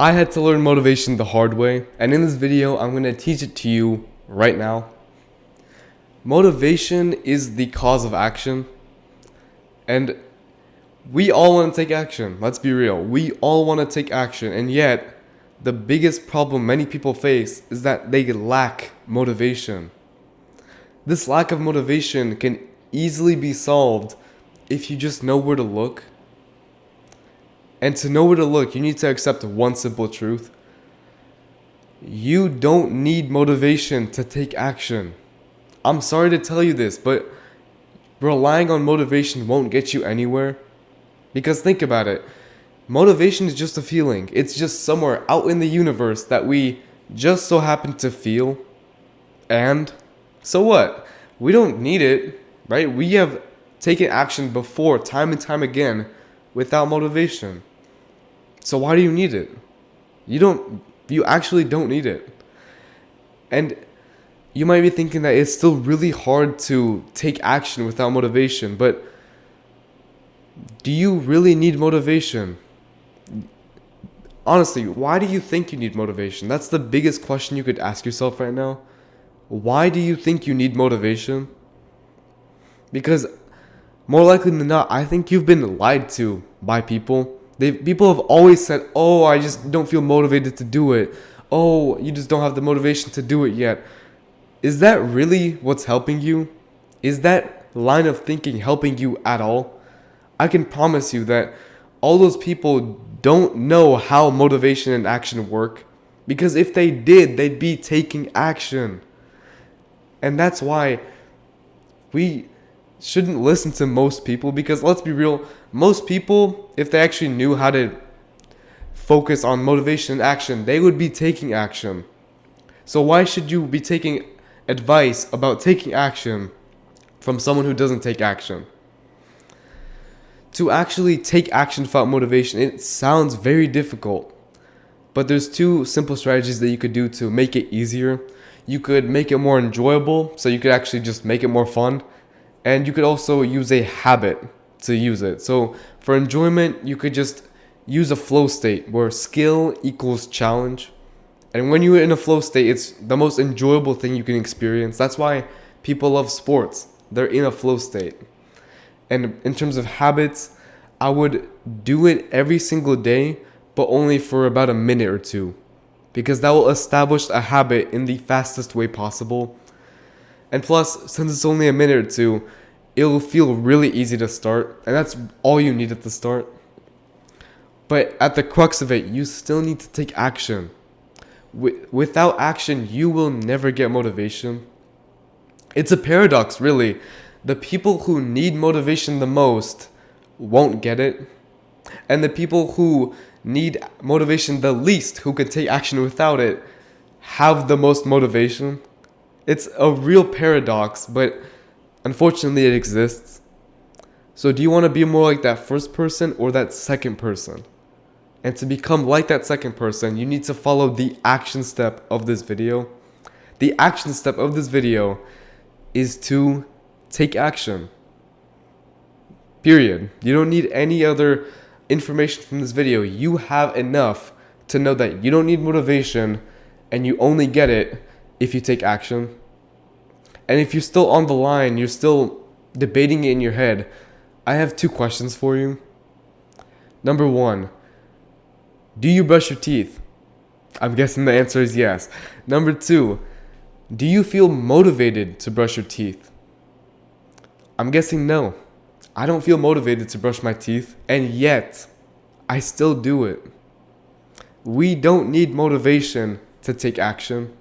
I had to learn motivation the hard way, and in this video, I'm going to teach it to you right now. Motivation is the cause of action, and we all want to take action. Let's be real. We all want to take action, and yet, the biggest problem many people face is that they lack motivation. This lack of motivation can easily be solved if you just know where to look. And to know where to look, you need to accept one simple truth. You don't need motivation to take action. I'm sorry to tell you this, but relying on motivation won't get you anywhere. Because think about it. Motivation is just a feeling. It's just somewhere out in the universe that we just so happen to feel. And so what? We don't need it, right? We have taken action before, time and time again, without motivation. So why do you need it? You actually don't need it. And you might be thinking that it's still really hard to take action without motivation, but do you really need motivation? Honestly, why do you think you need motivation? That's the biggest question you could ask yourself right now. Why do you think you need motivation? Because more likely than not, I think you've been lied to by people. People have always said, oh, I just don't feel motivated to do it. Oh, you just don't have the motivation to do it yet. Is that really what's helping you? Is that line of thinking helping you at all? I can promise you that all those people don't know how motivation and action work. Because if they did, they'd be taking action. And that's why we shouldn't listen to most people, because let's be real, most people, if they actually knew how to focus on motivation and action, they would be taking action. So why should you be taking advice about taking action from someone who doesn't take action? To actually take action without motivation, it sounds very difficult. But there's two simple strategies that you could do to make it easier. You could make it more enjoyable, so you could actually just make it more fun. And you could also use a habit to use it. So for enjoyment, you could just use a flow state where skill equals challenge. And when you're in a flow state, it's the most enjoyable thing you can experience. That's why people love sports. They're in a flow state. And in terms of habits, I would do it every single day, but only for about a minute or two. Because that will establish a habit in the fastest way possible. And plus, since it's only a minute or two, it will feel really easy to start. And that's all you need at the start. But at the crux of it, you still need to take action. Without action, you will never get motivation. It's a paradox, really. The people who need motivation the most won't get it. And the people who need motivation the least, who could take action without it, have the most motivation. It's a real paradox, but unfortunately it exists. So do you want to be more like that first person or that second person? And to become like that second person, you need to follow the action step of this video. The action step of this video is to take action. Period. You don't need any other information from this video. You have enough to know that you don't need motivation, and you only get it if you take action. And if you're still on the line, you're still debating it in your head, I have two questions for you. Number one, do you brush your teeth? I'm guessing the answer is yes. Number two, do you feel motivated to brush your teeth? I'm guessing no. I don't feel motivated to brush my teeth, and yet I still do it. We don't need motivation to take action.